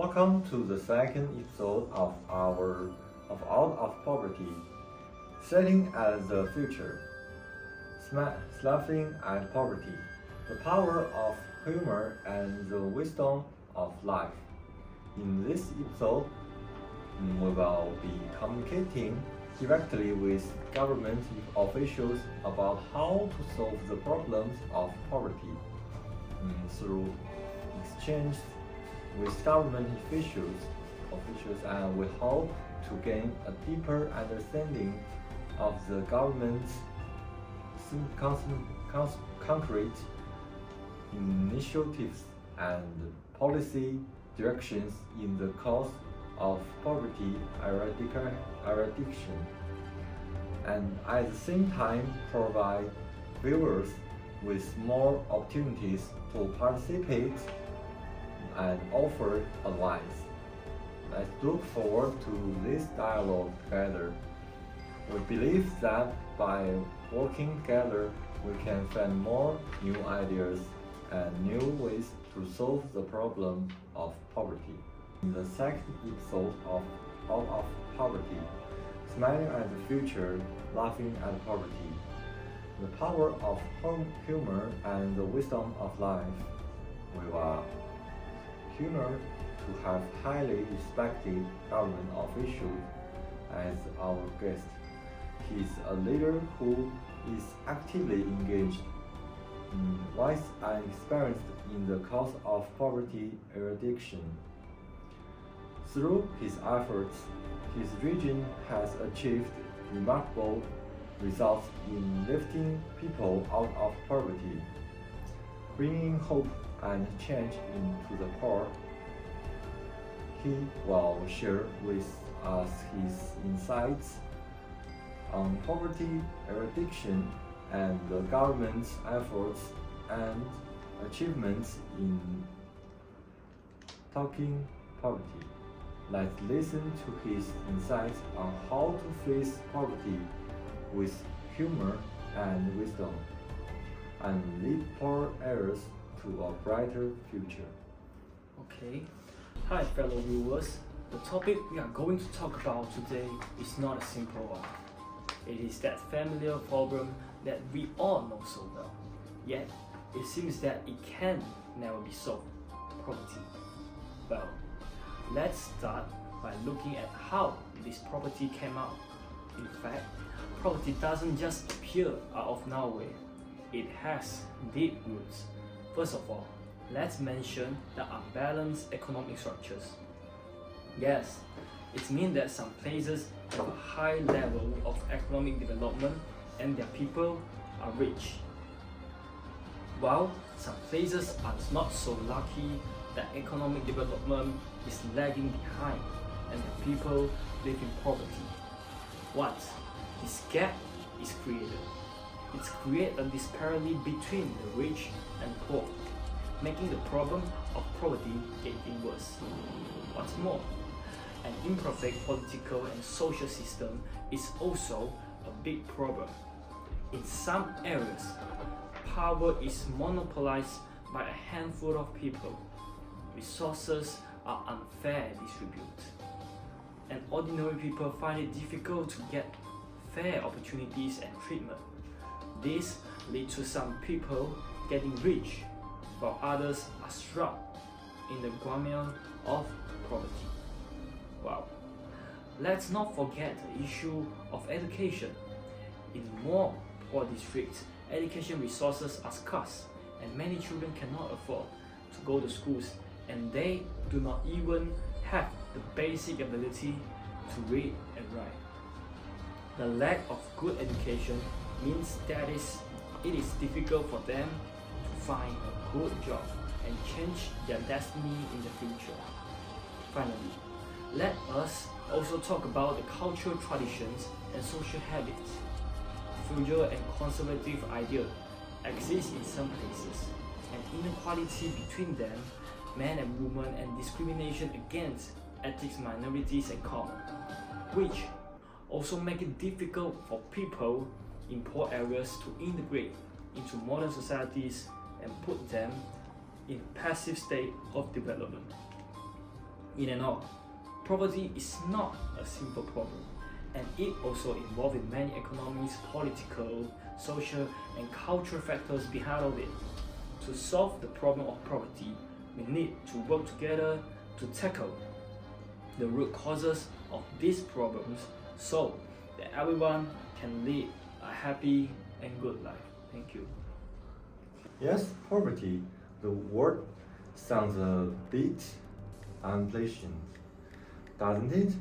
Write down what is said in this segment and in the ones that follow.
Welcome to the second episode of our Out of Poverty, setting as the future, laughing at poverty, the power of humor and the wisdom of life. In this episode, we will be communicating directly with government officials about how to solve the problems of poverty through exchange with government officials, and we hope to gain a deeper understanding of the government's concrete initiatives and policy directions in the cause of poverty eradication, and at the same time provide viewers with more opportunities to participate and offer advice. Let's look forward to this dialogue together. We believe that by working together, we can find more new ideas and new ways to solve the problem of poverty. In the second episode of Out of Poverty, smiling at the future, laughing at poverty, the power of humor and the wisdom of life, we will honored to have highly respected government official as our guest. He is a leader who is actively engaged, wise and experienced in the cause of poverty eradication. Through his efforts, his region has achieved remarkable results in lifting people out of poverty, bringing hope and change into the poor. He will share with us his insights on poverty eradication and the government's efforts and achievements in tackling poverty. Let's listen to his insights on how to face poverty with humor and wisdom and lead poor areas to a brighter future. Okay. Hi fellow viewers. The topic we are going to talk about today is not a simple one. It is that familiar problem that we all know so well. Yet, it seems that it can never be solved. Poverty. Well, let's start by looking at how this poverty came out. In fact, poverty doesn't just appear out of nowhere. It has deep roots. First of all, let's mention the unbalanced economic structures. Yes, it means that some places have a high level of economic development and their people are rich, while some places are not so lucky that economic development is lagging behind and the people live in poverty. What this gap is created? It's created a disparity between the rich and poor, making the problem of poverty getting worse. What's more, an imperfect political and social system is also a big problem. In some areas, power is monopolized by a handful of people. Resources are unfairly distributed, and ordinary people find it difficult to get fair opportunities and treatment. This leads to some people getting rich, while others are struck in the guamia of poverty. Wow. Let's not forget the issue of education. In more poor districts, education resources are scarce and many children cannot afford to go to schools, and they do not even have the basic ability to read and write. The lack of good education means that it is difficult for them to find a good job and change their destiny in the future. Finally, let us also talk about the cultural traditions and social habits. Feudal and conservative ideas exist in some places, and inequality between them, men and women, and discrimination against ethnic minorities are common, which also make it difficult for people in poor areas to integrate into modern societies and put them in a passive state of development. In and all, poverty is not a simple problem, and it also involves many economic, political, social, and cultural factors behind of it. To solve the problem of poverty, we need to work together to tackle the root causes of these problems so that everyone can live a happy and good life. Thank you. Yes, poverty. The word sounds a bit unpleasant, doesn't it?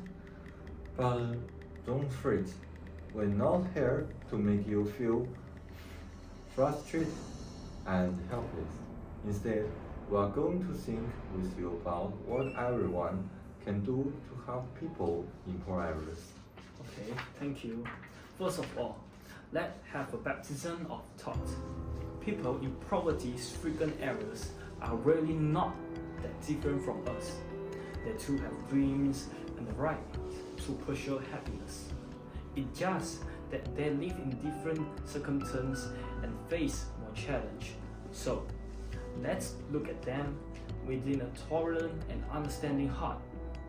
But don't fret. We're not here to make you feel frustrated and helpless. Instead, we are going to think with you about what everyone can do to help people in poor areas. Okay, thank you. First of all, let's have a baptism of thought. People in poverty-stricken areas are really not that different from us. They too have dreams and the right to pursue happiness. It's just that they live in different circumstances and face more challenge. So, let's look at them within a tolerant and understanding heart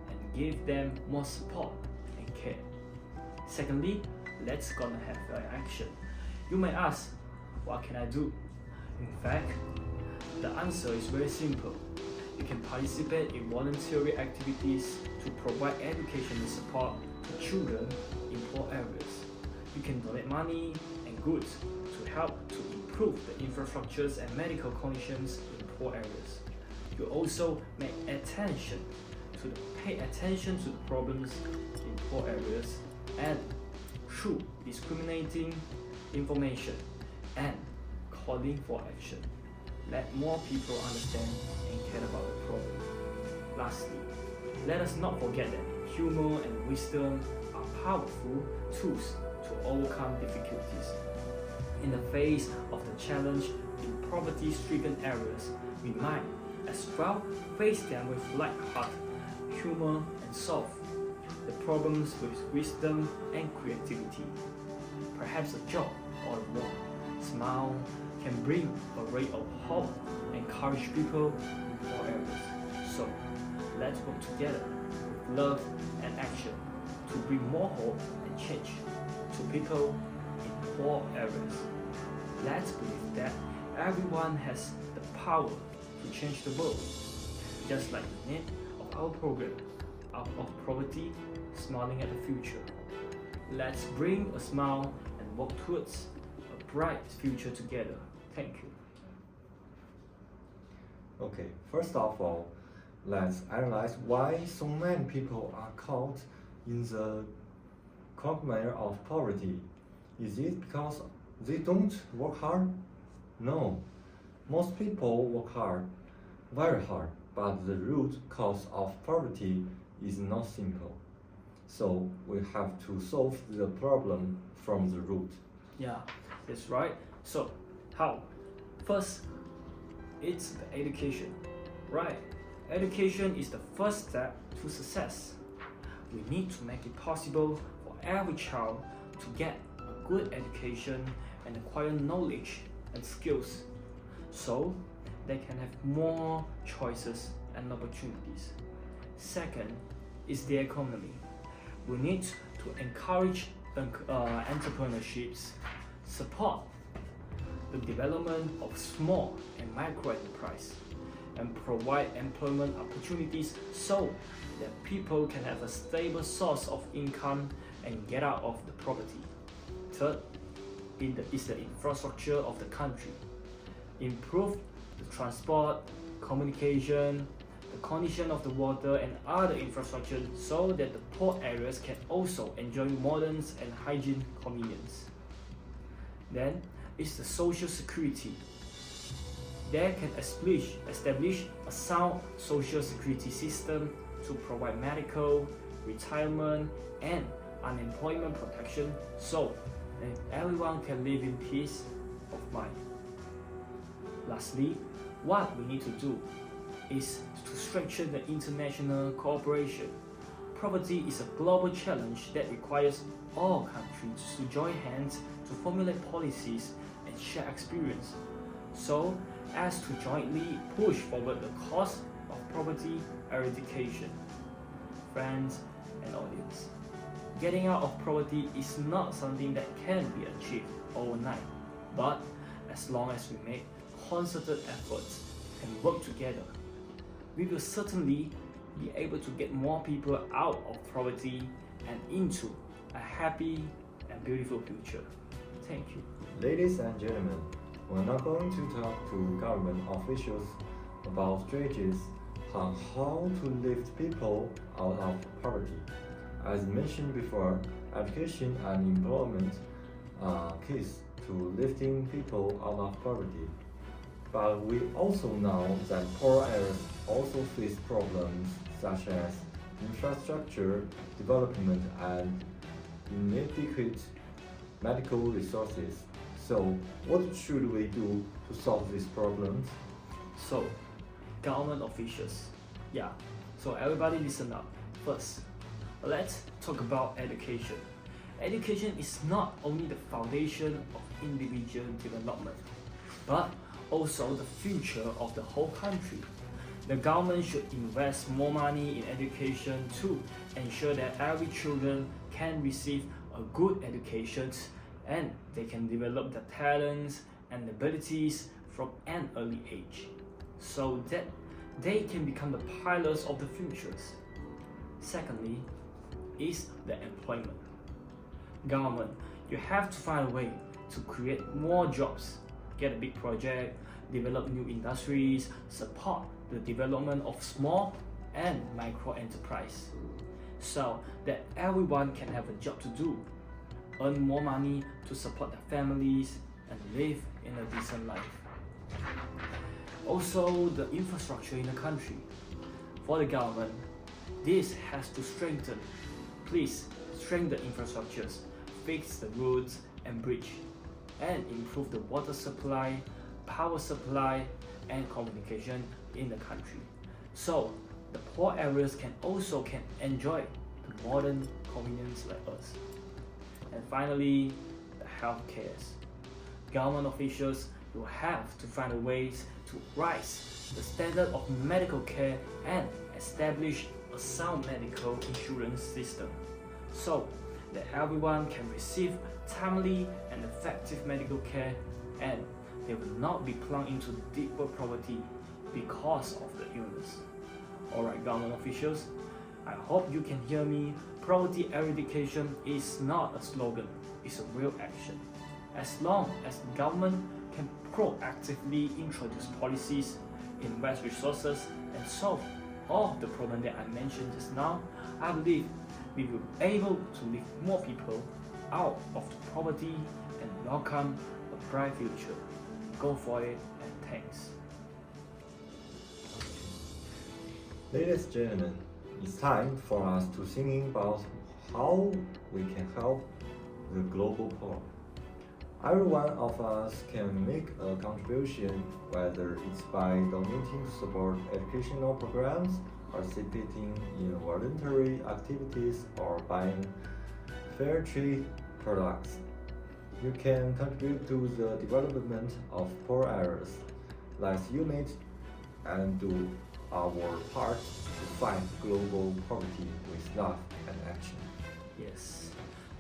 and give them more support and care. Secondly, let's gonna have an action. You may ask, what can I do? In fact, the answer is very simple. You can participate in voluntary activities to provide educational support to children in poor areas. You can donate money and goods to help to improve the infrastructures and medical conditions in poor areas. You also pay attention to the problems in poor areas and through discriminating information and calling for action. Let more people understand and care about the problem. Lastly, let us not forget that humor and wisdom are powerful tools to overcome difficulties. In the face of the challenge in poverty-stricken areas, we might as well face them with light heart, humor, and solve the problems with wisdom and creativity. Perhaps a joke or a warm smile can bring a ray of hope and encourage people in poor areas. So, let's work together with love and action to bring more hope and change to people in poor areas. Let's believe that everyone has the power to change the world, just like the name of our program, Out of Poverty, Smiling at the Future. Let's bring a smile and work towards a bright future together. Thank you. Okay, first of all, let's analyze why so many people are caught in the quagmire of poverty. Is it because they don't work hard? No. Most people work hard, very hard, but the root cause of poverty is not simple. So we have to solve the problem from the root. Yeah, that's right. So, how? First, it's the education. Right. Education is the first step to success. We need to make it possible for every child to get a good education and acquire knowledge and skills so they can have more choices and opportunities. Second is the economy. We need to encourage entrepreneurships, support the development of small and micro enterprise, and provide employment opportunities so that people can have a stable source of income and get out of the poverty. Third is the infrastructure of the country. Improve the transport, communication, the condition of the water and other infrastructure so that the poor areas can also enjoy modern and hygiene convenience. Then is the social security. They can establish a sound social security system to provide medical, retirement, and unemployment protection so that everyone can live in peace of mind. Lastly, what we need to do is to strengthen the international cooperation. Poverty is a global challenge that requires all countries to join hands to formulate policies and share experience, so as to jointly push forward the cause of poverty eradication. friends and audience. Getting out of poverty is not something that can be achieved overnight, but as long as we make concerted efforts and work together, we will certainly be able to get more people out of poverty and into a happy and beautiful future. Thank you. Ladies and gentlemen, we're now going to talk to government officials about strategies on how to lift people out of poverty. As mentioned before, education and employment are keys to lifting people out of poverty. But we also know that poor areas also face problems such as infrastructure development and inadequate medical resources. So, what should we do to solve these problems? So, government officials. So everybody listen up. First, let's talk about education. Education is not only the foundation of individual development, but also the future of the whole country. The government should invest more money in education to ensure that every children can receive a good education and they can develop their talents and abilities from an early age, so that they can become the pilots of the futures. Secondly, is the employment. Government, you have to find a way to create more jobs, get a big project, develop new industries, support the development of small and micro enterprise, so that everyone can have a job to do, earn more money to support their families, and live in a decent life. Also, the infrastructure in the country. For the government, this has to strengthen. Please strengthen the infrastructures, fix the roads and bridge, and improve the water supply, power supply, and communication in the country, so the poor areas can enjoy the modern convenience like us. And finally, the healthcare. Government officials will have to find ways to rise the standard of medical care and establish a sound medical insurance system, so that everyone can receive timely and effective medical care and they will not be plunged into deeper poverty because of the illness. Alright, government officials, I hope you can hear me. Poverty eradication is not a slogan, it's a real action. As long as the government can proactively introduce policies, invest resources, and solve all of the problems that I mentioned just now, I believe we will be able to lift more people out of poverty and welcome a bright future. Go for it, and thanks. Ladies and gentlemen, it's time for us to thinking about how we can help the global poor. Every one of us can make a contribution, whether it's by donating to support educational programs, participating in voluntary activities, or buying fair trade products. You can contribute to the development of poor areas. Let's unite and do our part to fight global poverty with love and action. Yes,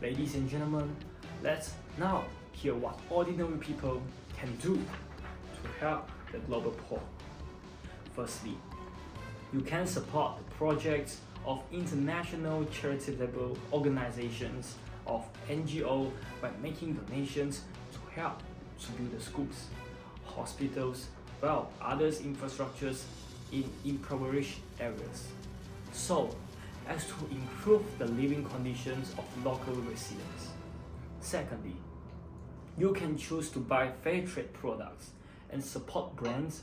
ladies and gentlemen, let's now hear what ordinary people can do to help the global poor. Firstly, you can support the projects of international charitable organizations of NGO by making donations to help to build the schools, hospitals, others infrastructures in impoverished areas, so as to improve the living conditions of local residents. Secondly, you can choose to buy fair trade products and support brands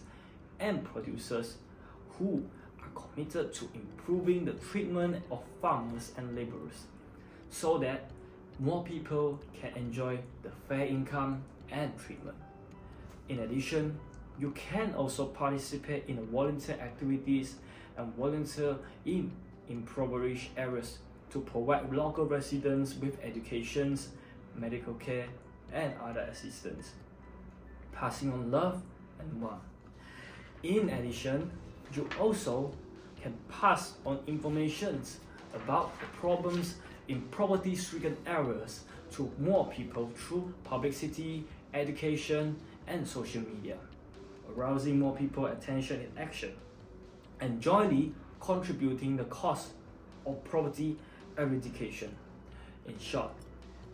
and producers who are committed to improving the treatment of farmers and laborers, so that more people can enjoy the fair income and treatment. In addition, you can also participate in volunteer activities and volunteer in impoverished areas to provide local residents with education, medical care, and other assistance, passing on love and warmth. In addition, you also can pass on information about the problems in poverty-stricken areas to more people through publicity, education, and social media, arousing more people's attention in action, and jointly contributing the cost of poverty eradication. In short,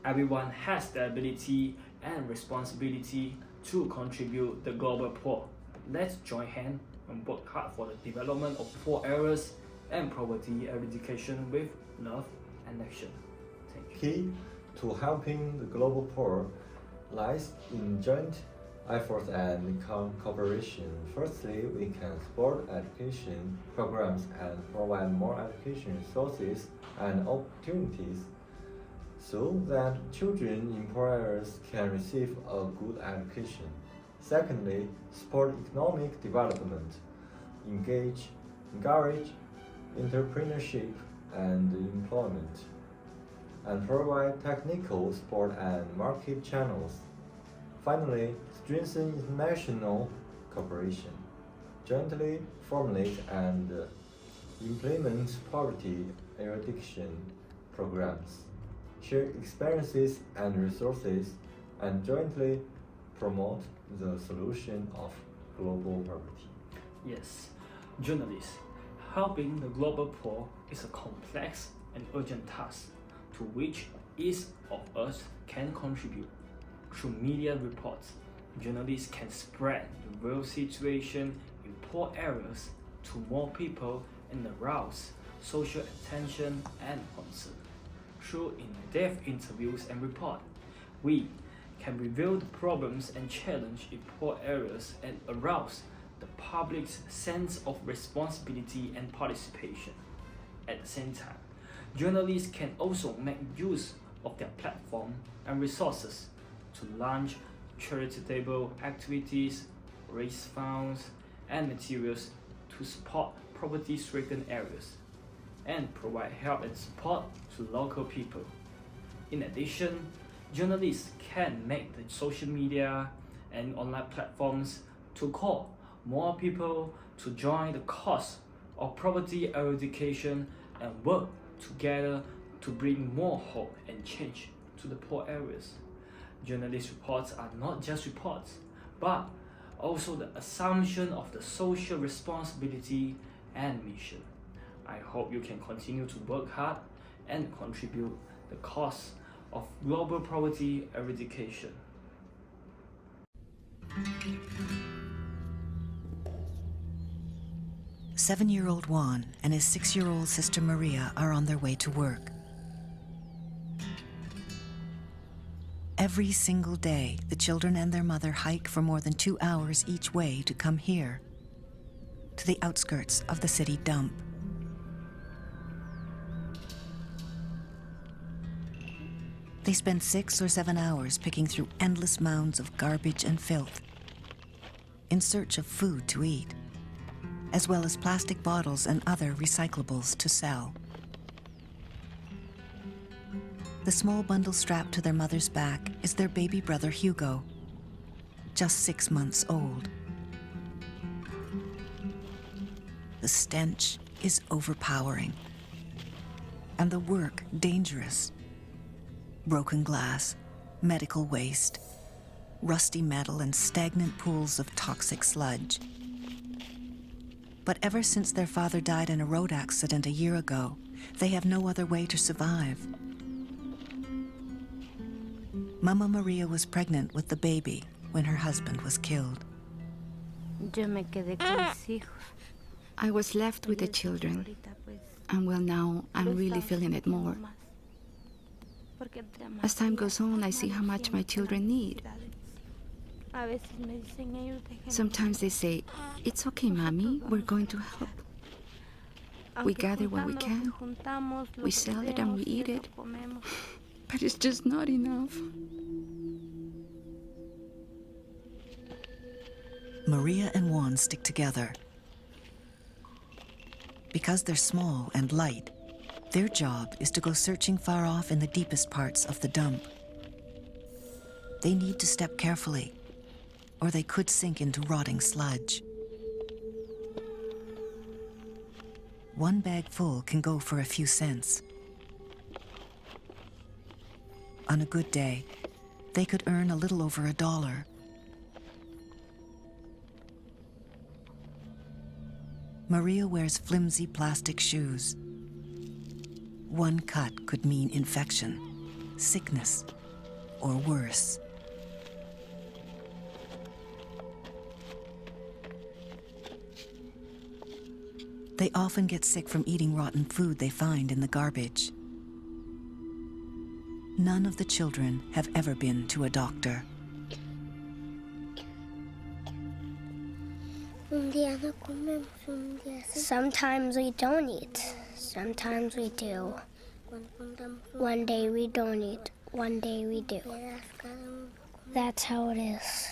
everyone has the ability and responsibility to contribute the global poor. Let's join hands and work hard for the development of poor areas and poverty eradication with love and action. Thank you. Key to helping the global poor lies in joint efforts and cooperation. Firstly, we can support education programs and provide more education resources and opportunities so that children in poor areas can receive a good education. Secondly, support economic development, encourage entrepreneurship and employment, and provide technical support and market channels. Finally, strengthen international cooperation, jointly formulate and implement poverty eradication programs, share experiences and resources, and jointly promote the solution of global poverty. Yes, journalists, helping the global poor is a complex and urgent task to which each of us can contribute. Through media reports, journalists can spread the real situation in poor areas to more people and arouse social attention and concern. Through in-depth interviews and reports, we can reveal the problems and challenges in poor areas and arouse the public's sense of responsibility and participation. At the same time, journalists can also make use of their platform and resources to launch charitable activities, raise funds and materials to support poverty-stricken areas, and provide help and support to local people. In addition, journalists can make the social media and online platforms to call more people to join the cause of poverty eradication and work together to bring more hope and change to the poor areas. Journalist reports are not just reports, but also the assumption of the social responsibility and mission. I hope you can continue to work hard and contribute the cause of global poverty eradication. Seven-year-old Juan and his 6-year-old sister Maria are on their way to work. Every single day, the children and their mother hike for more than 2 hours each way to come here, to the outskirts of the city dump. They spend 6 or 7 hours picking through endless mounds of garbage and filth in search of food to eat, as well as plastic bottles and other recyclables to sell. The small bundle strapped to their mother's back is their baby brother Hugo, just 6 months old. The stench is overpowering, and the work dangerous. Broken glass, medical waste, rusty metal, and stagnant pools of toxic sludge. But ever since their father died in a road accident a year ago, they have no other way to survive. Mama Maria was pregnant with the baby when her husband was killed. I was left with the children, and well, now I'm really feeling it more. As time goes on, I see how much my children need. Sometimes they say, "It's okay, Mommy, we're going to help." We gather what we can, we sell it and we eat it, but it's just not enough. Maria and Juan stick together. Because they're small and light, their job is to go searching far off in the deepest parts of the dump. They need to step carefully, or they could sink into rotting sludge. One bag full can go for a few cents. On a good day, they could earn a little over $1. Maria wears flimsy plastic shoes. One cut could mean infection, sickness, or worse. They often get sick from eating rotten food they find in the garbage. None of the children have ever been to a doctor. Sometimes we don't eat, sometimes we do. One day we don't eat, one day we do. That's how it is.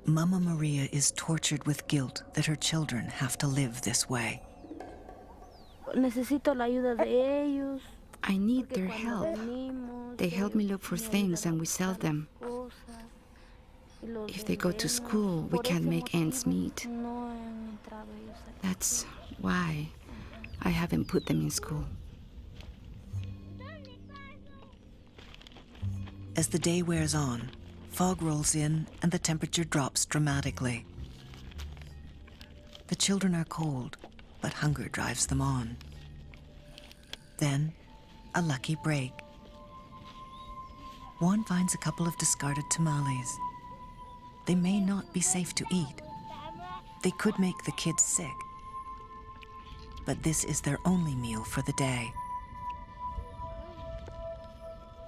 Mama Maria is tortured with guilt that her children have to live this way. Necesito la ayuda de ellos. I need their help. They help me look for things and we sell them. If they go to school, we can't make ends meet. That's why I haven't put them in school. As the day wears on, fog rolls in and the temperature drops dramatically. The children are cold, but hunger drives them on. Then, a lucky break. Juan finds a couple of discarded tamales. They may not be safe to eat. They could make the kids sick. But this is their only meal for the day.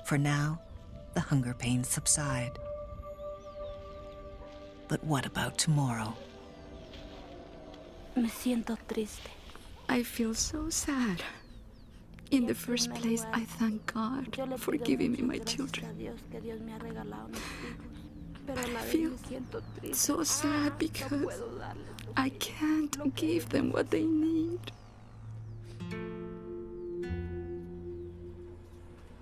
For now, the hunger pains subside. But what about tomorrow? Me siento triste. I feel so sad. In the first place, I thank God for giving me my children. But I feel so sad because I can't give them what they need.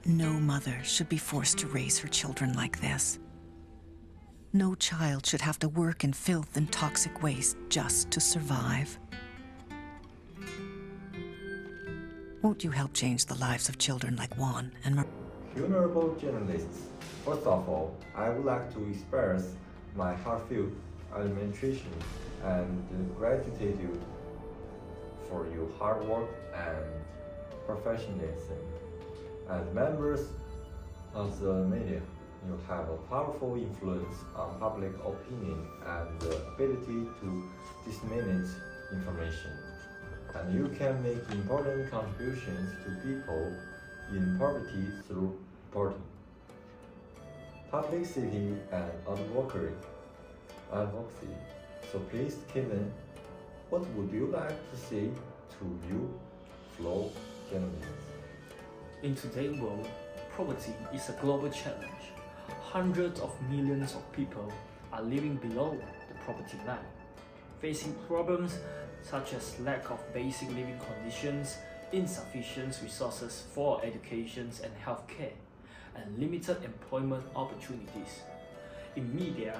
No mother should be forced to raise her children like this. No child should have to work in filth and toxic waste just to survive. Won't you help change the lives of children like Juan and Maria? Honorable journalists, first of all, I would like to express my heartfelt admiration and gratitude for your hard work and professionalism. As members of the media, you have a powerful influence on public opinion and the ability to disseminate information. And you can make important contributions to people in poverty through reporting, publicity, and advocacy. So please, Kevin, what would you like to say to you, fellow journalists? In today's world, poverty is a global challenge. Hundreds of millions of people are living below the poverty line, facing problems such as lack of basic living conditions, insufficient resources for education and healthcare, and limited employment opportunities. In media,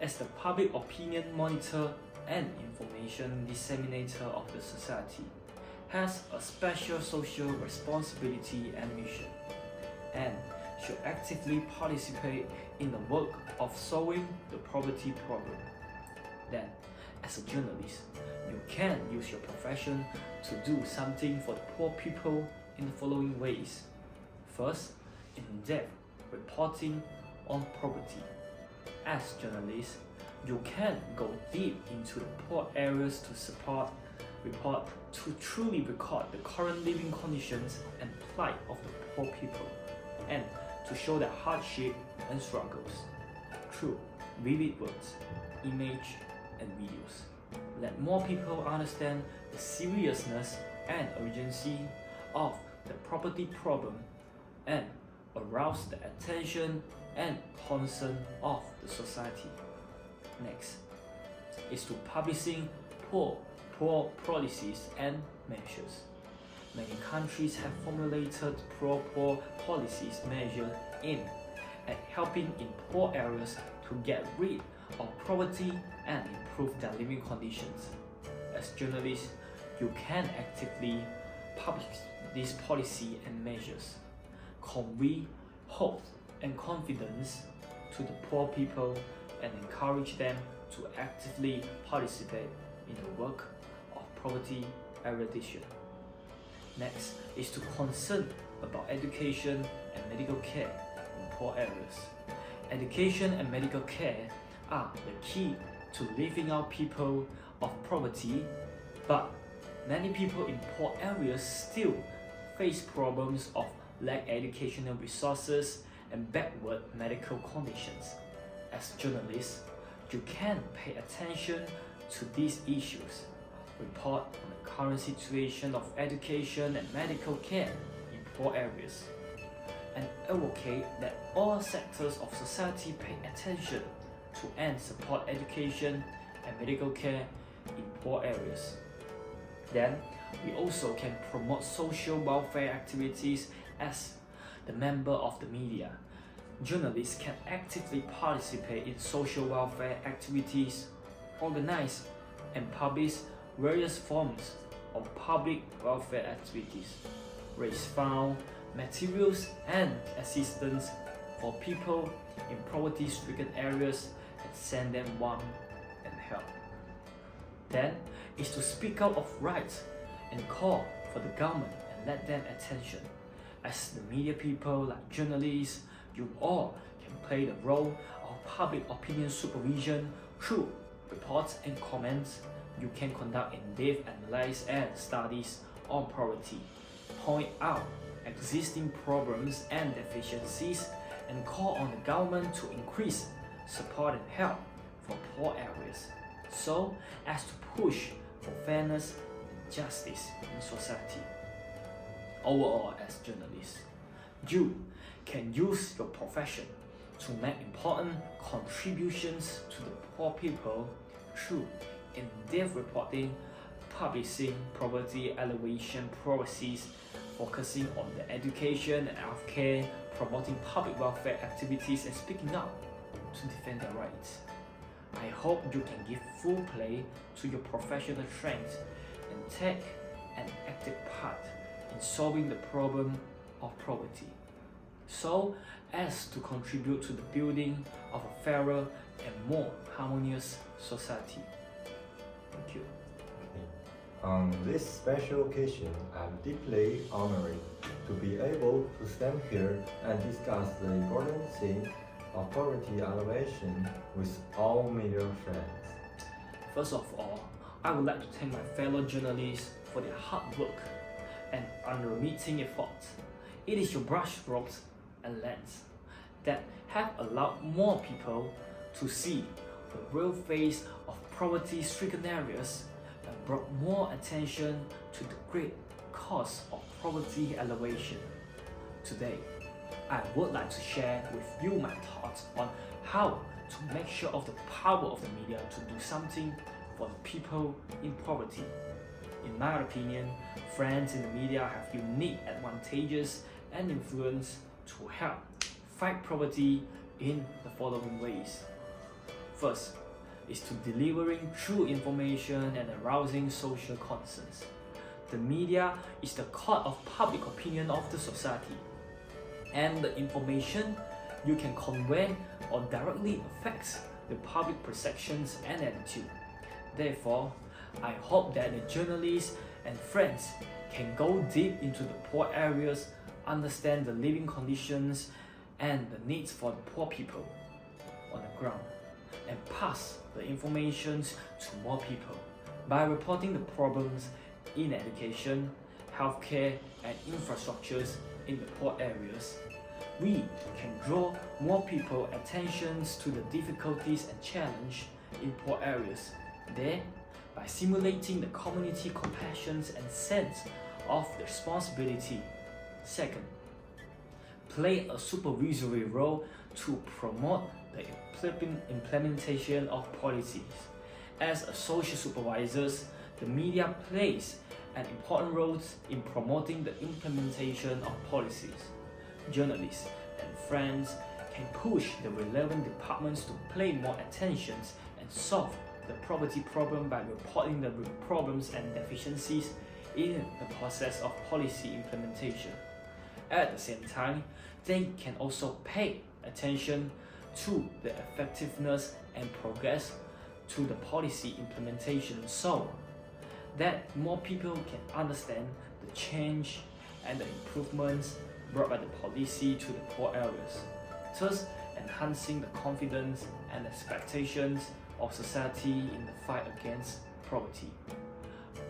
as the public opinion monitor and information disseminator of the society, has a special social responsibility and mission, and should actively participate in the work of solving the poverty problem. Then, as a journalist, you can use your profession to do something for the poor people in the following ways. First, in-depth reporting on poverty. As journalists, you can go deep into the poor areas to report to truly record the current living conditions and plight of the poor people, and to show their hardship and struggles through vivid words, image, and videos. Let more people understand the seriousness and urgency of the poverty problem and arouse the attention and concern of the society. Next is to publishing poor policies and measures. Many countries have formulated pro-poor policies measures aimed at helping in poor areas to get rid of poverty and improve their living conditions. as journalists, you can actively publish these policy and measures, convey hope and confidence to the poor people, and encourage them to actively participate in the work of poverty eradication. Next is to concern about education and medical care in poor areas. Education and medical care are the key to lifting out people of poverty, but many people in poor areas still face problems of lack educational resources and backward medical conditions. As journalists, you can pay attention to these issues, report on the current situation of education and medical care in poor areas, and advocate that all sectors of society pay attention to and support education and medical care in poor areas. Then, we also can promote social welfare activities as the member of the media. Journalists can actively participate in social welfare activities, organize and publish various forms of public welfare activities, raise funds, materials and assistance for people in poverty-stricken areas, and send them warmth and help. Then is to speak out of rights and call for the government and let them attention. As the media people, like journalists, you all can play the role of public opinion supervision through reports and comments. You can conduct in-depth analysis and studies on poverty, point out existing problems and deficiencies, and call on the government to increase support and help for poor areas, so as to push for fairness and justice in society. Overall, as journalists, you can use your profession to make important contributions to the poor people through in-depth reporting, publishing poverty alleviation policies, focusing on the education and healthcare, promoting public welfare activities, and speaking up to defend their rights. I hope you can give full play to your professional strengths and take an active part in solving the problem of poverty, so as to contribute to the building of a fairer and more harmonious society. Thank you. On this special occasion, I'm deeply honored to be able to stand here and discuss the important thing of poverty alleviation with all media friends. First of all, I would like to thank my fellow journalists for their hard work and unremitting efforts. It is your brushstrokes and lens that have allowed more people to see the real face of poverty-stricken areas and brought more attention to the great cause of poverty alleviation. Today, I would like to share with you my thoughts on how to make sure of the power of the media to do something for the people in poverty. In my opinion, friends in the media have unique advantages and influence to help fight poverty in the following ways. First is to delivering true information and arousing social concerns. The media is the court of public opinion of the society, and the information you can convey or directly affects the public perceptions and attitude. Therefore, I hope that the journalists and friends can go deep into the poor areas, understand the living conditions and the needs for the poor people on the ground, and pass the information to more people. By reporting the problems in education, healthcare and infrastructures in the poor areas, we can draw more people's attentions to the difficulties and challenge in poor areas. There, by simulating the community compassion and sense of the responsibility. Second, play a supervisory role to promote the implementation of policies. As a social supervisors, the media plays an important role in promoting the implementation of policies. Journalists and friends can push the relevant departments to pay more attention and solve the poverty problem by reporting the problems and deficiencies in the process of policy implementation. At the same time, they can also pay attention to the effectiveness and progress to the policy implementation so that more people can understand the change and the improvements brought by the policy to the poor areas, thus enhancing the confidence and expectations of society in the fight against poverty.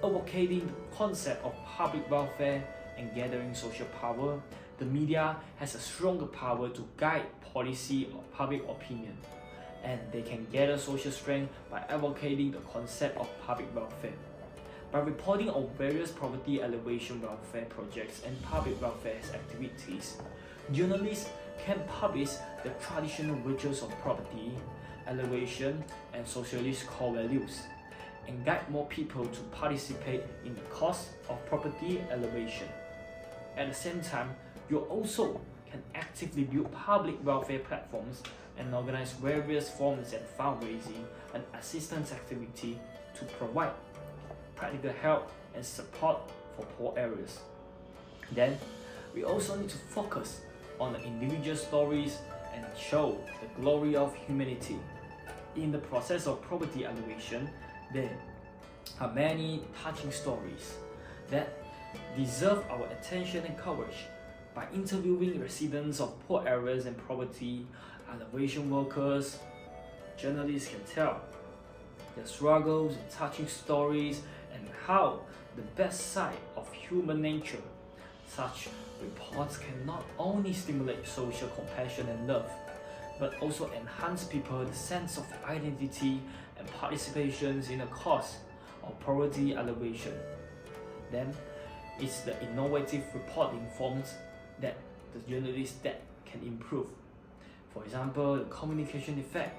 Advocating the concept of public welfare and gathering social power, the media has a stronger power to guide policy or public opinion, and they can gather social strength by advocating the concept of public welfare. By reporting on various poverty alleviation welfare projects and public welfare activities, journalists can publish the traditional virtues of poverty alleviation and socialist core values, and guide more people to participate in the cause of poverty alleviation. At the same time, you also can actively build public welfare platforms and organize various forms and fundraising and assistance activity to provide practical help and support for poor areas. Then, we also need to focus on the individual stories and show the glory of humanity. In the process of poverty alleviation, there are many touching stories that deserve our attention and coverage. By interviewing residents of poor areas and poverty alleviation workers, journalists can tell their struggles and touching stories and how the best side of human nature. Such reports can not only stimulate social compassion and love, but also enhance people's sense of identity and participations in the cause of poverty alleviation. Then, it's the innovative reporting forms that the journalists that can improve. For example, the communication effect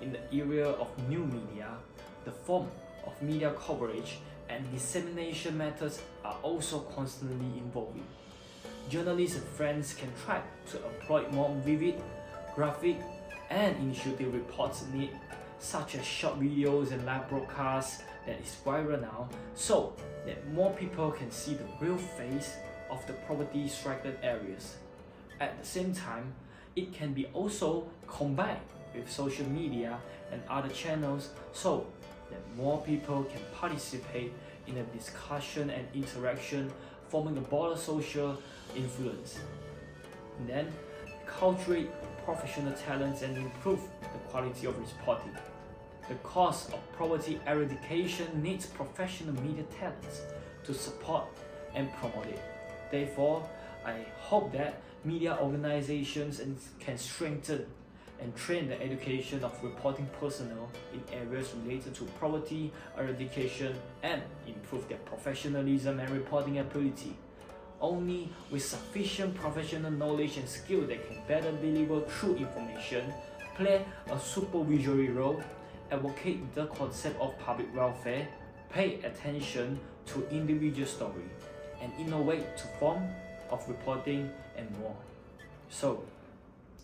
in the area of new media, the form of media coverage and dissemination methods are also constantly evolving. Journalists and friends can try to employ more vivid, graphic, and initiative reports need, such as short videos and live broadcasts that is viral now, so that more people can see the real face of the poverty-stricken areas. At the same time, it can be also combined with social media and other channels so that more people can participate in a discussion and interaction, forming a broader social influence. And then, cultivate professional talents and improve the quality of reporting. The cause of poverty eradication needs professional media talents to support and promote it. Therefore, I hope that media organizations can strengthen and train the education of reporting personnel in areas related to poverty eradication and improve their professionalism and reporting ability. Only with sufficient professional knowledge and skill they can better deliver true information, play a supervisory role, advocate the concept of public welfare, pay attention to individual story, and innovate to form of reporting and more. So,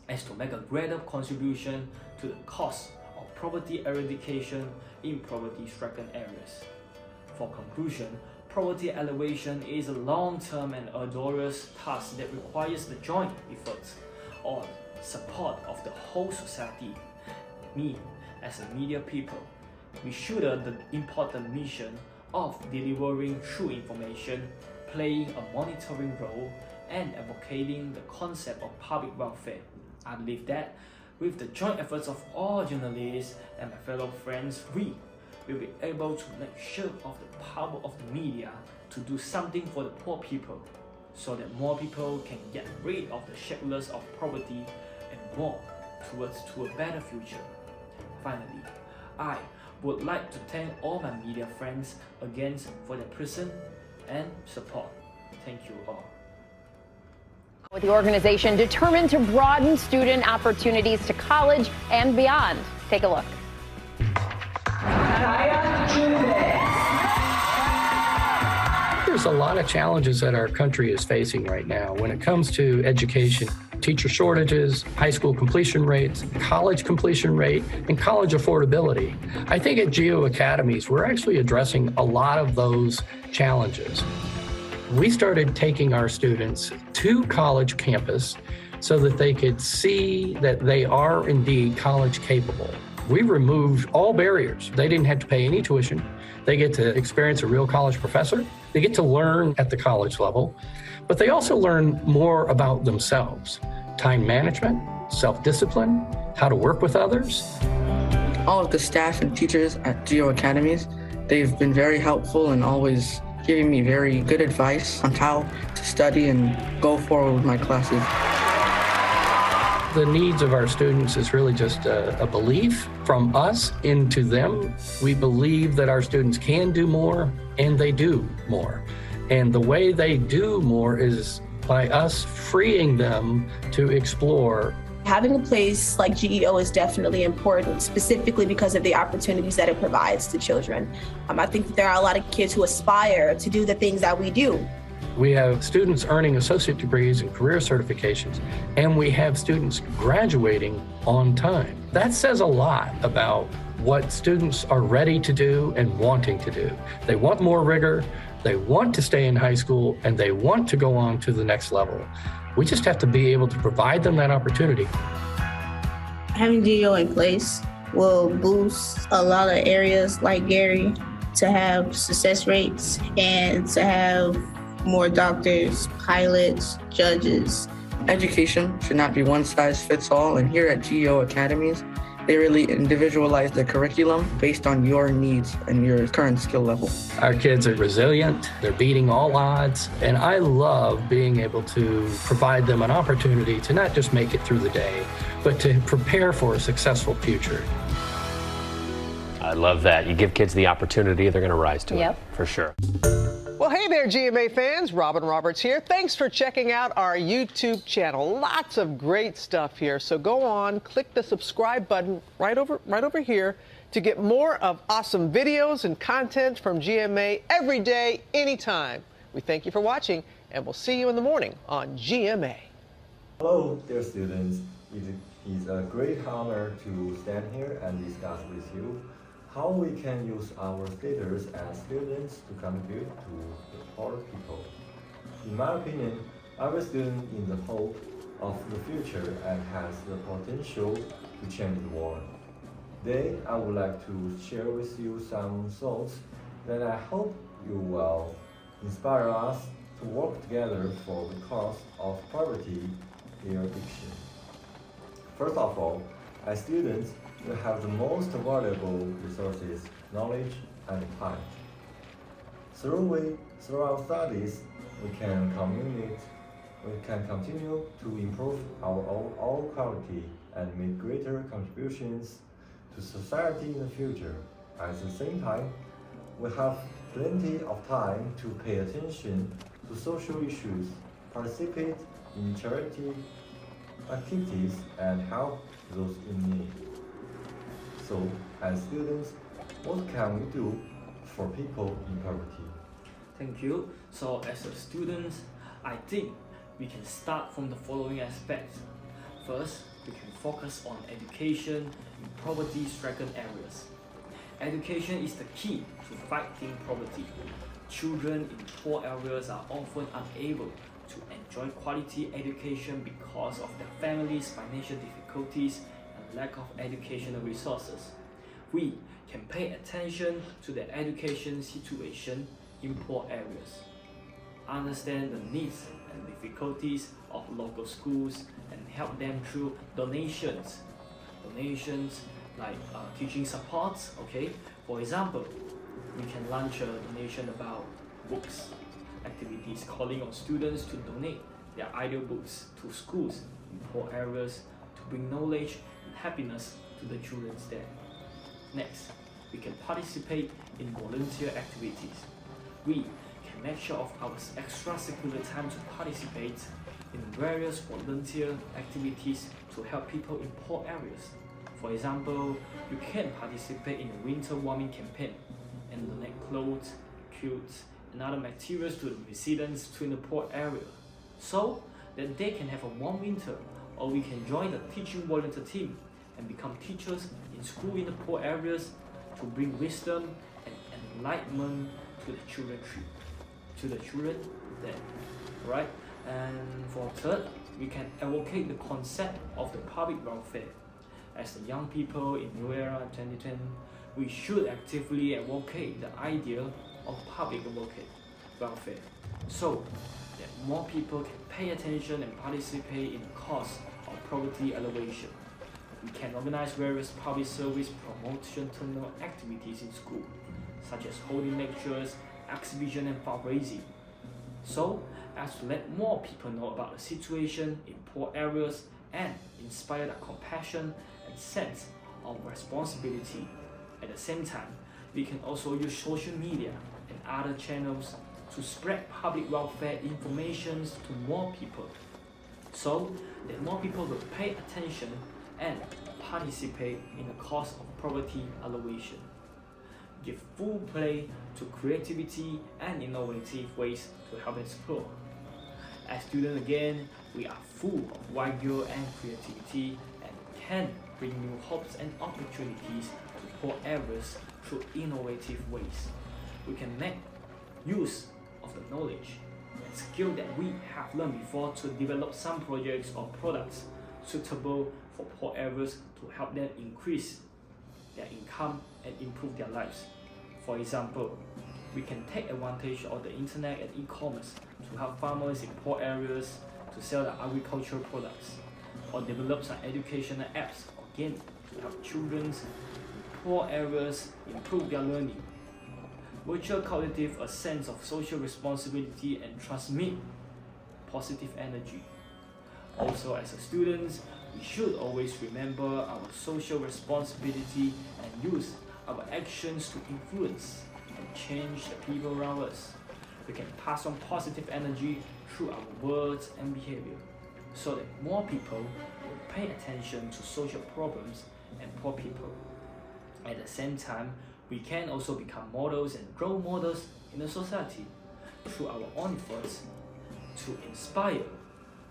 as to make a greater contribution to the cause of poverty eradication in poverty-stricken areas. For conclusion, poverty alleviation is a long-term and arduous task that requires the joint efforts or support of the whole society. Me, as a media people, we shoulder the important mission of delivering true information, playing a monitoring role, and advocating the concept of public welfare. I believe that with the joint efforts of all journalists and my fellow friends, we will be able to make sure of the power of the media to do something for the poor people, so that more people can get rid of the shackles of poverty and walk to a better future. Finally, I would like to thank all my media friends again for their presence and support. Thank you all. With the organization determined to broaden student opportunities to college and beyond. Take a look. There's a lot of challenges that our country is facing right now when it comes to education. teacher shortages, high school completion rates, college completion rate, and college affordability. I think at Geo Academies, we're actually addressing a lot of those challenges. We started taking our students to college campus so that they could see that they are indeed college capable. We removed all barriers. They didn't have to pay any tuition. They get to experience a real college professor. They get to learn at the college level, but they also learn more about themselves, time management, self-discipline, how to work with others. All of the staff and teachers at Geo Academies, they've been very helpful and always giving me very good advice on how to study and go forward with my classes. The needs of our students is really just a belief from us into them. We believe that our students can do more, and they do more. And the way they do more is by us freeing them to explore. Having a place like GEO is definitely important, specifically because of the opportunities that it provides to children. I think that there are a lot of kids who aspire to do the things that we do. We have students earning associate degrees and career certifications, and we have students graduating on time. That says a lot about what students are ready to do and wanting to do. They want more rigor, they want to stay in high school, and they want to go on to the next level. We just have to be able to provide them that opportunity. Having GEO in place will boost a lot of areas like Gary to have success rates and to have more doctors, pilots, judges. Education should not be one size fits all, and here at GEO Academies, they really individualize the curriculum based on your needs and your current skill level. Our kids are resilient, they're beating all odds, and I love being able to provide them an opportunity to not just make it through the day, but to prepare for a successful future. I love that. You give kids the opportunity, they're going to rise to it, for sure. Well, hey there, GMA fans. Robin Roberts here. Thanks for checking out our YouTube channel. Lots of great stuff here. So go on, click the subscribe button right over here to get more of awesome videos and content from GMA every day, anytime. We thank you for watching, and we'll see you in the morning on GMA. Hello, dear students. It is a great honor to stand here and discuss with you how we can use our status as students to contribute to the poor people. In my opinion, every student is the hope of the future and has the potential to change the world. Today, I would like to share with you some thoughts that I hope you will inspire us to work together for the cause of poverty eradication. First of all, as students, we have the most valuable resources, knowledge and time. Through our studies, we can continue to improve our own quality and make greater contributions to society in the future. At the same time, we have plenty of time to pay attention to social issues, participate in charity activities, and help those in need. So, as students, what can we do for people in poverty? Thank you. So, as a student, I think we can start from the following aspects. First, we can focus on education in poverty-stricken areas. Education is the key to fighting poverty. Children in poor areas are often unable to enjoy quality education because of their families' financial difficulties and lack of educational resources. We can pay attention to the education situation in poor areas, understand the needs and difficulties of local schools, and help them through donations like teaching supports. Okay, for example, we can launch a donation about books activities, calling on students to donate their ideal books to schools in poor areas to bring knowledge and happiness to the children there. Next, we can participate in volunteer activities. We can make sure of our extracurricular time to participate in various volunteer activities to help people in poor areas. For example, you can participate in a winter warming campaign and donate clothes, quilts, and other materials to the residents in the poor area. So, that they can have a warm winter, or we can join the teaching volunteer team and become teachers in school in the poor areas to bring wisdom and enlightenment to the children there, right? And for third, we can advocate the concept of the public welfare. As the young people in New Era 2010, we should actively advocate the idea of public welfare so that more people can pay attention and participate in the cause of poverty alleviation. We can organize various public service promotion activities in school, such as holding lectures, exhibition and fundraising, so as to let more people know about the situation in poor areas and inspire their compassion and sense of responsibility. At the same time, we can also use social media and other channels to spread public welfare information to more people, so that more people will pay attention and participate in the cause of poverty alleviation. Give full play to creativity and innovative ways to help explore. As students again, we are full of vigor and creativity and can bring new hopes and opportunities to poor areas through innovative ways. We can make use of the knowledge and skill that we have learned before to develop some projects or products suitable for poor areas to help them increase their income and improve their lives. For example, we can take advantage of the internet and e-commerce to help farmers in poor areas to sell their agricultural products, or develop some educational apps again to help children in poor areas improve their learning. Virtual cultivate a sense of social responsibility and transmit positive energy. Also, as students, we should always remember our social responsibility and use our actions to influence and change the people around us. We can pass on positive energy through our words and behavior, so that more people will pay attention to social problems and poor people. At the same time, we can also become models and role models in the society through our own efforts to inspire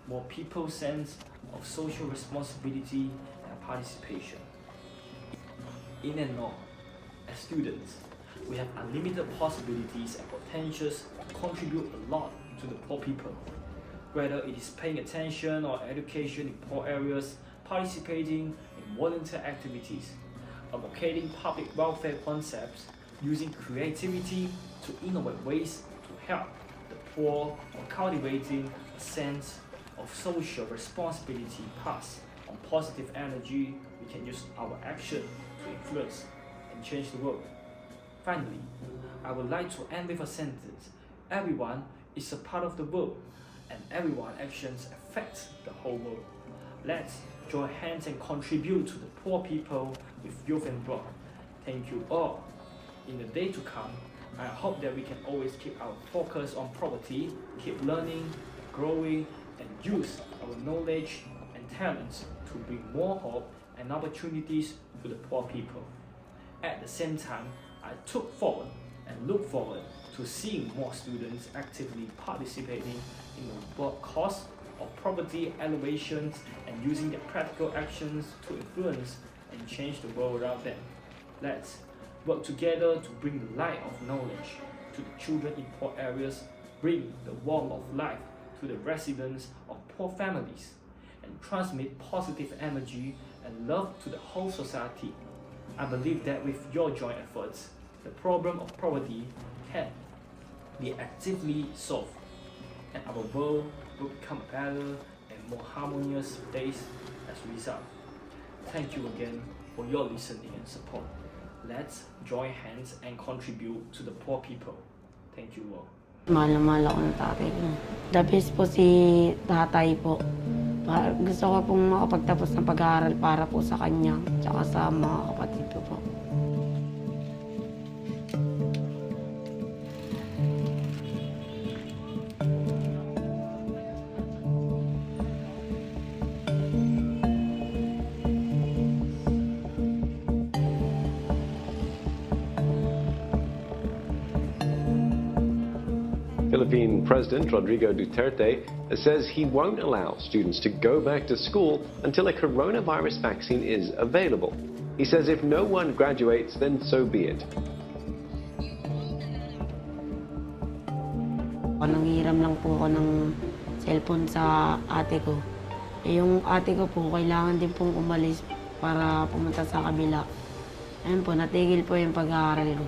more people's sense of social responsibility and participation. In and all, as students, we have unlimited possibilities and potentials to contribute a lot to the poor people, whether it is paying attention or education in poor areas, participating in volunteer activities, advocating public welfare concepts, using creativity to innovate ways to help the poor, or cultivating a sense of social responsibility pass on positive energy. We can use our action to influence and change the world. Finally, I would like to end with a sentence. Everyone is a part of the world, and everyone's actions affect the whole world. Let's join hands and contribute to the poor people with youth and broad. Thank you all. In the day to come, I hope that we can always keep our focus on poverty, keep learning, growing, and use our knowledge and talents to bring more hope and opportunities to the poor people. At the same time, I look forward to seeing more students actively participating in the work cause of poverty alleviation and using their practical actions to influence and change the world around them. Let's work together to bring the light of knowledge to the children in poor areas, bring the warmth of life to the residents of poor families, and transmit positive energy and love to the whole society. I believe that with your joint efforts, the problem of poverty can be actively solved, and our world will become a better and more harmonious place as a result. Thank you again for your listening and support. Let's join hands and contribute to the poor people. Thank you all. Mahal na mahal ako ng tatay ko. The best po si tatay po. Gusto ko pong makapagtapos ng pag-aaral para po sa kanya, tsaka sa mga kapatid ko po. Philippine President Rodrigo Duterte says he won't allow students to go back to school until a coronavirus vaccine is available. He says if no one graduates, then so be it. Nanghiram lang po ako ng cellphone sa ate ko. Yung ate ko po, kailangan din pong umalis para pumunta sa kabila. Ayun po, natigil po yung pag-aaral ko.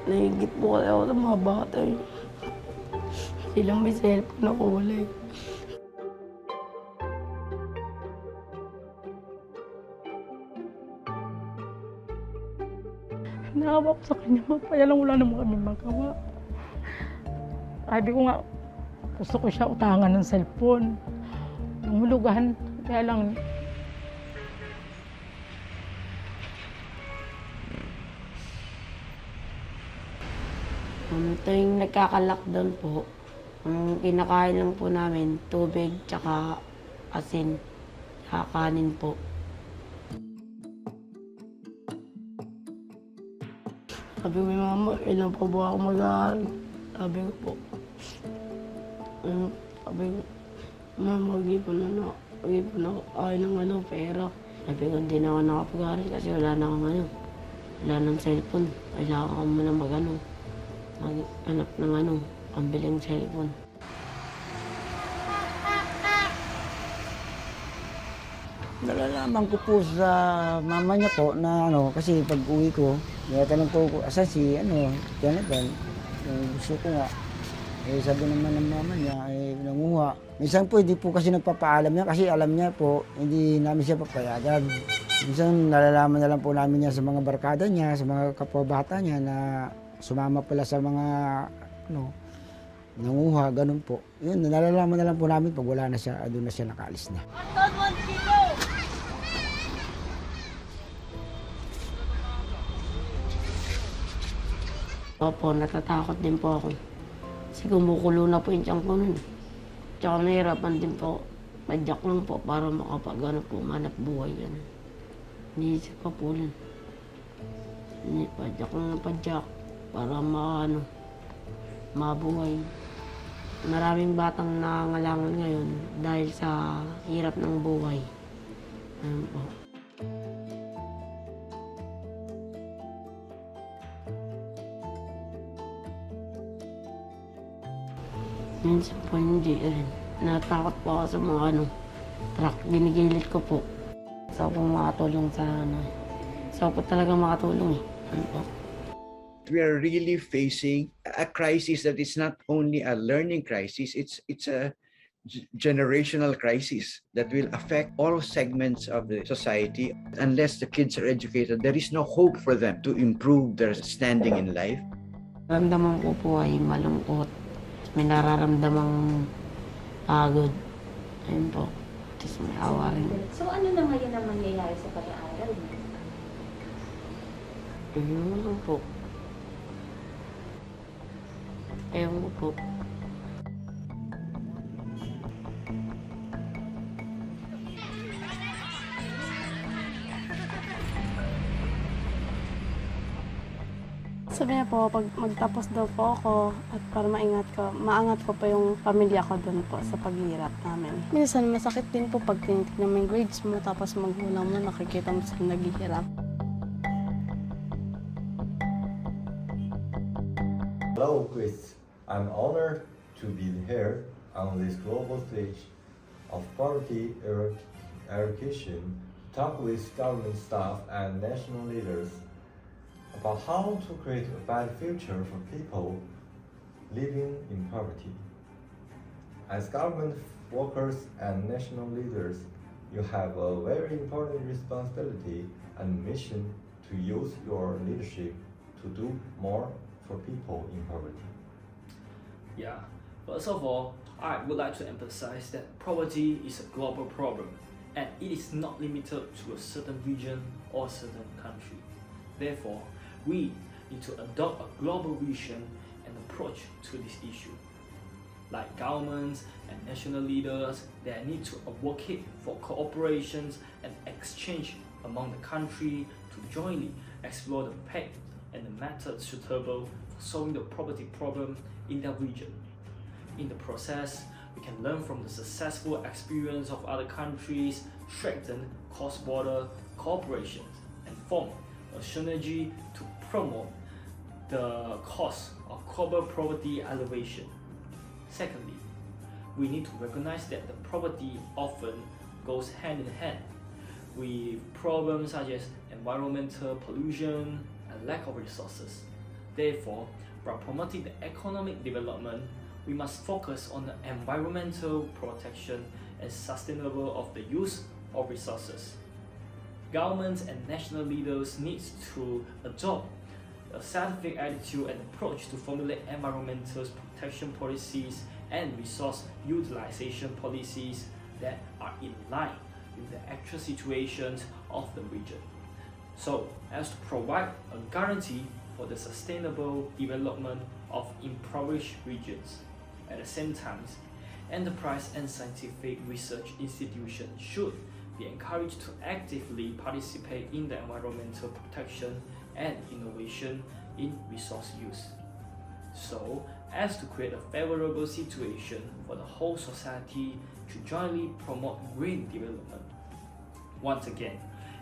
Naigit po kasi ako sa mga bata eh. Silang may cellphone na kulay. Naawa ko sa kanya, kaya lang wala naman kami magawa. Sabi ko nga, gusto ko siya utangan ng cellphone. Nangulugan, kaya lang Tuwing nagkaka-lockdown po, ang kinakain lang po namin, tubig, tsaka asin, tsaka kanin po. Sabi ko, mama, ilan pa ba ako mag-aaral? Sabi ko po. Sabi ko, mama, mag-ipon na ako. Ayaw ng pera. Sabi ko, hindi na ako nakapag-aaral kasi wala na akong wala nang cellphone. Kailangan ko muna mag-hanap ng pambiling cellphone. Nalalaman ko po sa mama niya po na kasi pag uwi ko, tanong po ko, asan si Jonathan? Gusto ko nga. Sabi naman ng mama niya, nanguha. Minsan po hindi po kasi nagpapaalam niya kasi alam niya po, hindi namin siya papayagan. Minsan nalalaman na lang po namin niya sa mga barkada niya, sa mga kapwa-bata niya na sumama pala sa mga nanguha, ganun po. Yun, nalalaman na lang po namin pag wala na siya, doon na siya nakaalis na. Opo, natatakot din po ako. Kasi kumukulo na po yung tiyan ko nun. Tsaka nahirapan din po. Padyak lang po para manap buhay yan. Iniisip pa po lang. Padyak lang ng padyak para mabuhay. Maraming batang nangangalangan ngayon dahil sa hirap ng buhay. Ayun po. Minsan po hindi rin. Natakot po ako sa mga truck. Ginigilid ko po. Gusto po makatulong sa Gusto po talaga makatulong eh. We are really facing a crisis that is not only a learning crisis, it's a generational crisis that will affect all segments of the society. Unless the kids are educated, there is no hope for them to improve their standing in life. Ramdaman ko po ay malungkot. May nararamdamang pagod. Ayun po. Tapos may awa rin. So ano na ngayon ang mangyayari sa pag-aaral mo? Ayun po. Ayun po. Sabi niya po, pag magtapos daw po ako at para maangat ko pa yung pamilya ko doon po sa paghihirap namin. Minsan masakit din po pag tinitignan mo yung grades mo tapos magulang mo, nakikita mo sila naghihirap. Hello, Chris. I'm honored to be here on this global stage of poverty eradication to talk with government staff and national leaders about how to create a better future for people living in poverty. As government workers and national leaders, you have a very important responsibility and mission to use your leadership to do more for people in poverty. Yeah, first of all, I would like to emphasize that poverty is a global problem and it is not limited to a certain region or certain country. Therefore, we need to adopt a global vision and approach to this issue. like governments and national leaders, they need to advocate for cooperation and exchange among the country to jointly explore the path and the methods suitable for solving the poverty problem in their region. In the process, we can learn from the successful experience of other countries, strengthen cross-border cooperation, and form a synergy to promote the cause of global poverty alleviation. Secondly, we need to recognize that the poverty often goes hand in hand with problems such as environmental pollution and lack of resources. Therefore, by promoting the economic development, we must focus on the environmental protection and sustainable of the use of resources. Governments and national leaders need to adopt a scientific attitude and approach to formulate environmental protection policies and resource utilization policies that are in line with the actual situations of the region, so as to provide a guarantee for the sustainable development of impoverished regions. At the same time, enterprise and scientific research institutions should be encouraged to actively participate in the environmental protection and innovation in resource use, so as to create a favorable situation for the whole society to jointly promote green development. Once again,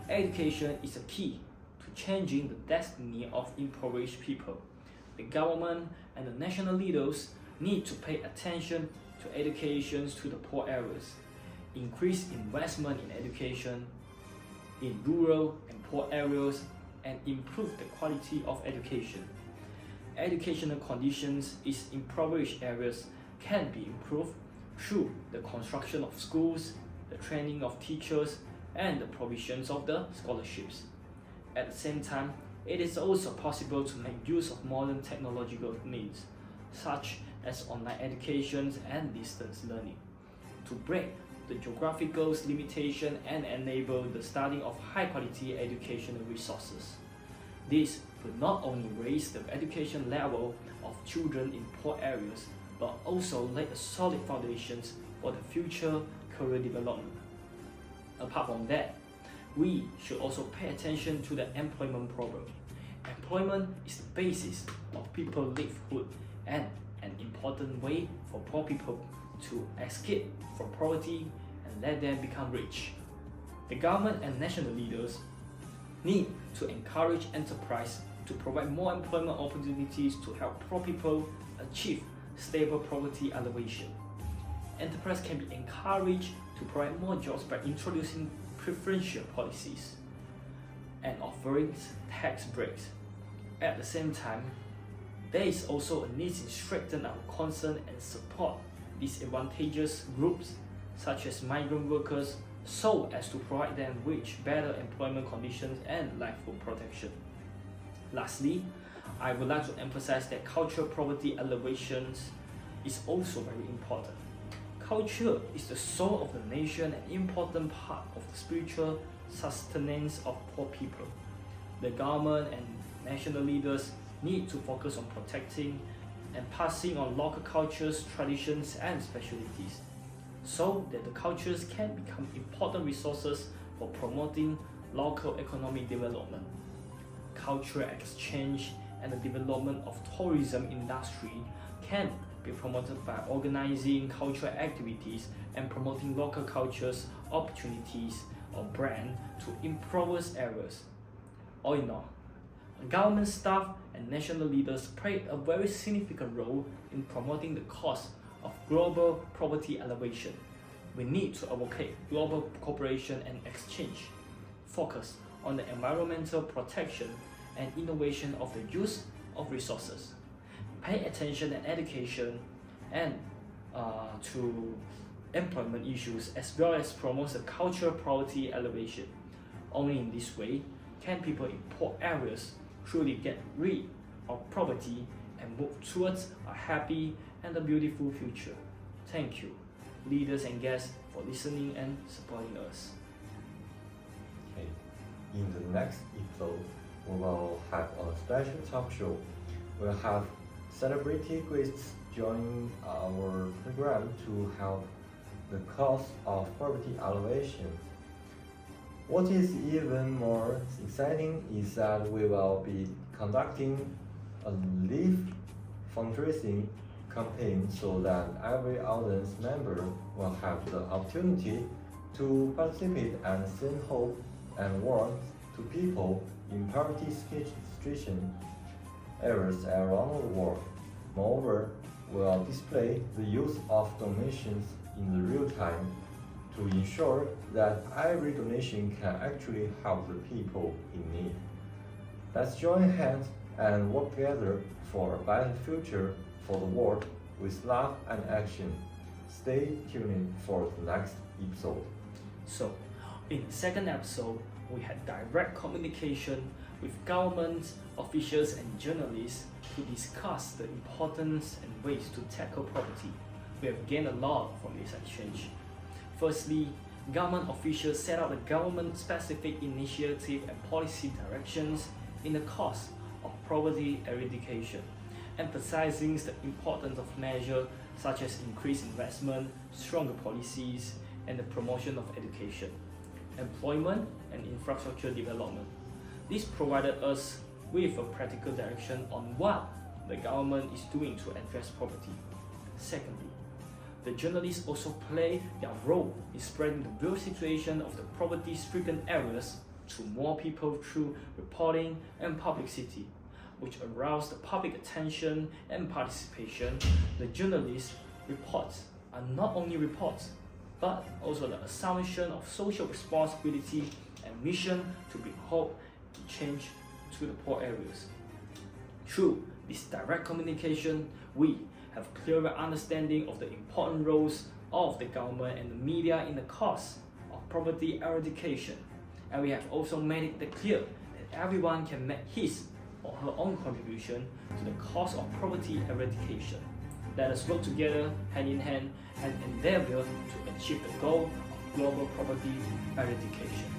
education is a key to changing the destiny of impoverished people. The government and the national leaders need to pay attention to education to the poor areas, increase investment in education in rural and poor areas, and improve the quality of education. Educational conditions in impoverished areas can be improved through the construction of schools, the training of teachers, and the provisions of the scholarships. At the same time, it is also possible to make use of modern technological means, such as online education and distance learning, to break the geographical limitation and enable the studying of high-quality educational resources. This will not only raise the education level of children in poor areas, but also lay a solid foundation for the future career development. Apart from that, we should also pay attention to the employment problem. Employment is the basis of people's livelihood and an important way for poor people to escape from poverty and let them become rich. The government and national leaders need to encourage enterprise to provide more employment opportunities to help poor people achieve stable poverty alleviation. Enterprise can be encouraged to provide more jobs by introducing preferential policies and offering tax breaks. At the same time, there is also a need to strengthen our concern and support disadvantaged groups such as migrant workers, so as to provide them with better employment conditions and livelihood protection. Lastly, I would like to emphasize that cultural poverty alleviation is also very important. Culture is the soul of the nation and important part of the spiritual sustenance of poor people. The government and national leaders need to focus on protecting and passing on local cultures, traditions, and specialties, so that the cultures can become important resources for promoting local economic development. Cultural exchange and the development of tourism industry can be promoted by organizing cultural activities and promoting local cultures, opportunities, or brand to impoverished areas. All in all, government staff and national leaders play a very significant role in promoting the cause of global poverty alleviation. We need to advocate global cooperation and exchange, focus on the environmental protection and innovation of the use of resources, pay attention and education and to employment issues, as well as promote the cultural poverty alleviation. Only in this way can people in poor areas truly get rid of poverty and move towards a happy and a beautiful future. Thank you, leaders and guests, for listening and supporting us. Okay. In the next episode, we will have a special talk show. We'll have Celebrity guests join our program to help the cause of poverty alleviation. What is even more exciting is that we will be conducting a live fundraising campaign so that every audience member will have the opportunity to participate and send hope and warmth to people in poverty-stricken areas around the world. Moreover, we will display the use of donations in the real time to ensure that every donation can actually help the people in need. Let's join hands and work together for a better future for the world with love and action. Stay tuned for the next episode. So, in the second episode, we had direct communication with government officials and journalists to discuss the importance and ways to tackle poverty. We have gained a lot from this exchange. Firstly, government officials set out the government-specific initiative and policy directions in the cause of poverty eradication, emphasizing the importance of measures such as increased investment, stronger policies, and the promotion of education, employment, and infrastructure development. This provided us with a practical direction on what the government is doing to address poverty. Secondly, the journalists also play their role in spreading the real situation of the poverty-stricken areas to more people through reporting and publicity, which aroused the public attention and participation. The journalists' reports are not only reports, but also the assumption of social responsibility and mission to bring hope and change to the poor areas. Through this direct communication, we have clearer understanding of the important roles of the government and the media in the cause of poverty eradication, and we have also made it clear that everyone can make his or her own contribution to the cause of poverty eradication. Let us work together hand in hand and endeavor to achieve the goal of global poverty eradication.